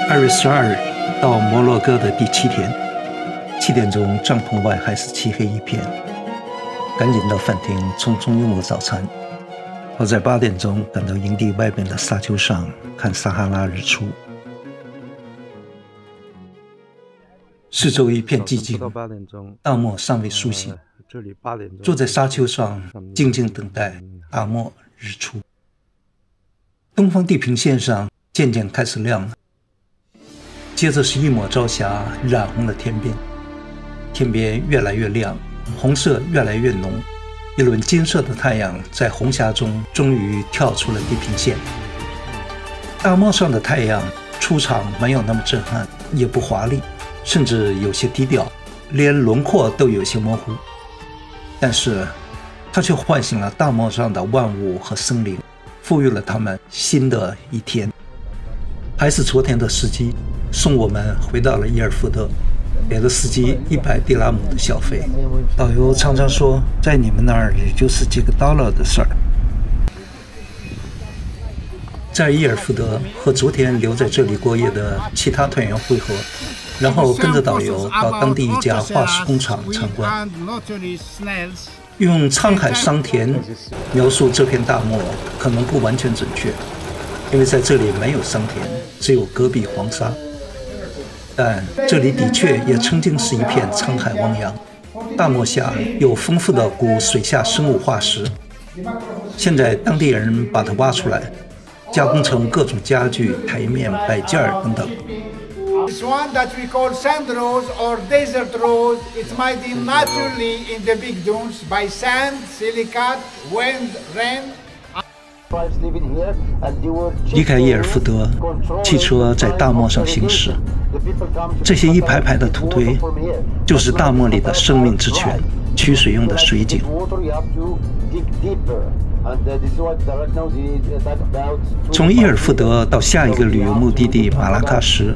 2月12日到摩洛哥的第7天，7点钟帐篷外还是漆黑一片，赶紧到饭厅匆匆用过早餐。我在8点钟赶到营地外边的沙丘上看撒哈拉日出，四周一片寂静，大漠尚未苏醒，坐在沙丘上静静等待大漠日出。东方地平线上渐渐开始亮了，接着是一抹朝霞染红了天边，天边越来越亮，红色越来越浓，一轮金色的太阳在红霞中终于跳出了地平线。大漠上的太阳出场没有那么震撼，也不华丽，甚至有些低调，连轮廓都有些模糊，但是它却唤醒了大漠上的万物和生灵，赋予了他们新的一天。还是昨天的司机送我们回到了伊尔福德，给了司机100迪拉姆的小费。导游常常说，在你们那儿也就是几个$的事儿。在伊尔福德和昨天留在这里过夜的其他团员会合，然后跟着导游到当地一家化石工厂参观。用沧海桑田描述这片大漠可能不完全准确，因为在这里没有桑田，只有戈壁黄沙。但这里的确也曾经是一片沧海汪洋，大漠下有丰富的古水下生物化石，现在当地人把它挖出来，加工成各种家具、台面、摆件等等。This one that we call sand rose or desert rose, it's made naturally in the big dunes by sand, silicate, wind, rain. 离开伊尔福德，汽车在大漠上行驶，这些一排排的土堆就是大漠里的生命之泉，取水用的水井。从伊尔福德到下一个旅游目的地马拉喀什，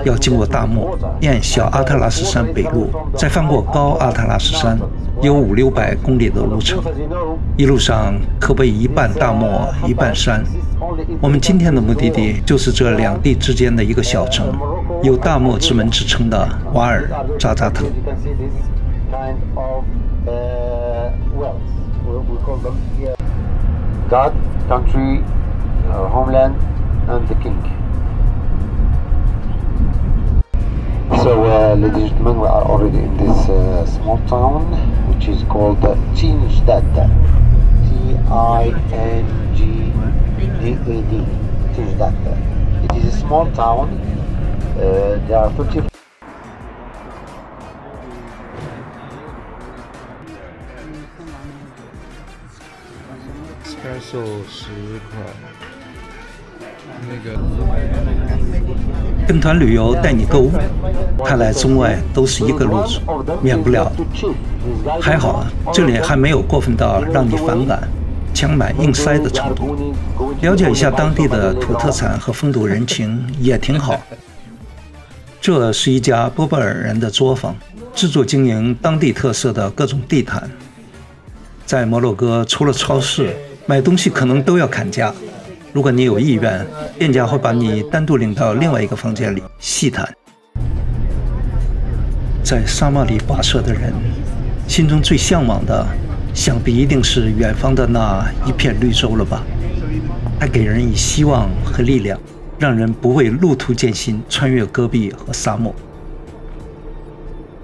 要经过大漠，沿小阿特拉斯山北路，再翻过高阿特拉斯山，有500-600公里的路程。一路上可谓一半大漠一半山。我们今天的目的地就是这两地之间的一个小城，有大漠之门之称的瓦尔扎扎特。God, country, our homeland, and the king. So, ladies and gentlemen, we are already in this small town, which is called Tinstad. T-I-N-G-D-A-D. Tinstad. It is a small town. There are 30. Espresso 10块，那个跟团旅游带你购物，看来中外都是一个路子，免不了。还好这里还没有过分到让你反感、强买硬塞的程度。了解一下当地的土特产和风土人情也挺好。这是一家波柏尔人的作坊，制作经营当地特色的各种地毯。在摩洛哥，除了超市，买东西可能都要砍价。如果你有意愿，店家会把你单独领到另外一个房间里细谈。在沙漠里跋涉的人，心中最向往的，想必一定是远方的那一片绿洲了吧？它给人以希望和力量，让人不畏路途艰辛，穿越戈壁和沙漠。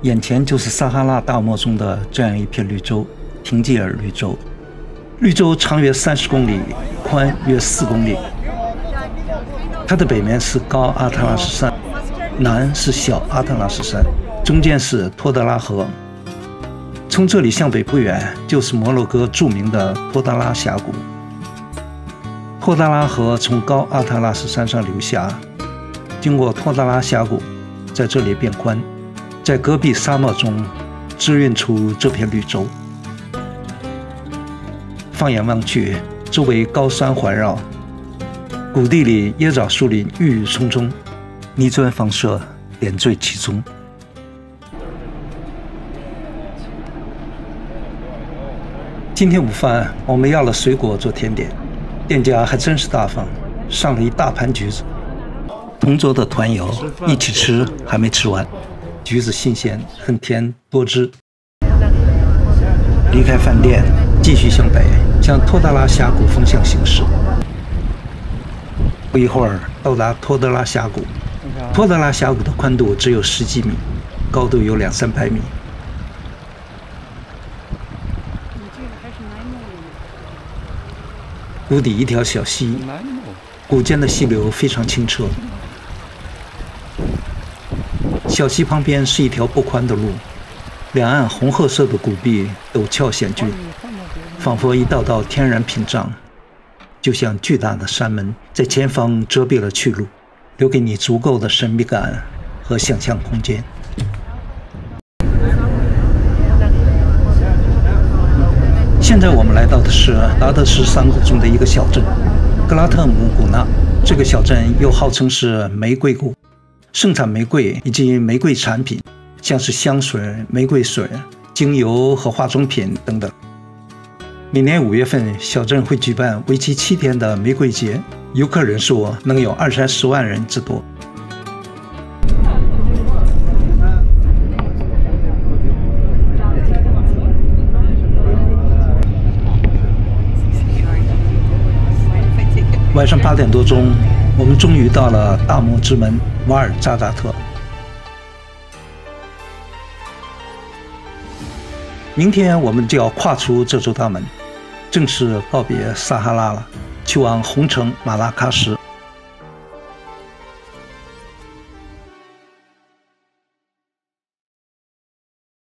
眼前就是撒哈拉大漠中的这样一片绿洲——廷吉尔绿洲。绿洲长约30公里，宽约4公里。它的北面是高阿特拉斯山，南是小阿特拉斯山，中间是托德拉河。从这里向北不远，就是摩洛哥著名的托德拉峡谷。托德拉河从高阿特拉斯山上流下，经过托德拉峡谷，在这里变宽，在戈壁沙漠中滋润出这片绿洲。放眼望去，周围高山环绕，谷地里椰枣树林郁郁葱葱，泥砖房舍点缀其中。今天午饭我们要了水果做甜点，店家还真是大方，上了一大盘橘子。同桌的团友一起吃，还没吃完。橘子新鲜，很甜，多汁。离开饭店，继续向北，向托德拉峡谷方向行驶。不一会儿，到达托德拉峡谷。托德拉峡谷的宽度只有10几米，高度有200-300米。谷底一条小溪，谷间的溪流非常清澈。小溪旁边是一条不宽的路，两岸红褐色的谷壁陡峭险峻，仿佛一道道天然屏障，就像巨大的山门，在前方遮蔽了去路，留给你足够的神秘感和想象空间。现在我们来到的是达德什山谷中的一个小镇格拉特姆古纳。这个小镇又号称是玫瑰谷，盛产玫瑰以及玫瑰产品，像是香水、玫瑰水、精油和化妆品等等。每年5月份，小镇会举办为期7天的玫瑰节，游客人数能有20-30万人之多。晚上8点多钟，我们终于到了大漠之门瓦尔扎达特。明天我们就要跨出这座大门，正式告别撒哈拉了，去往红城马拉喀什。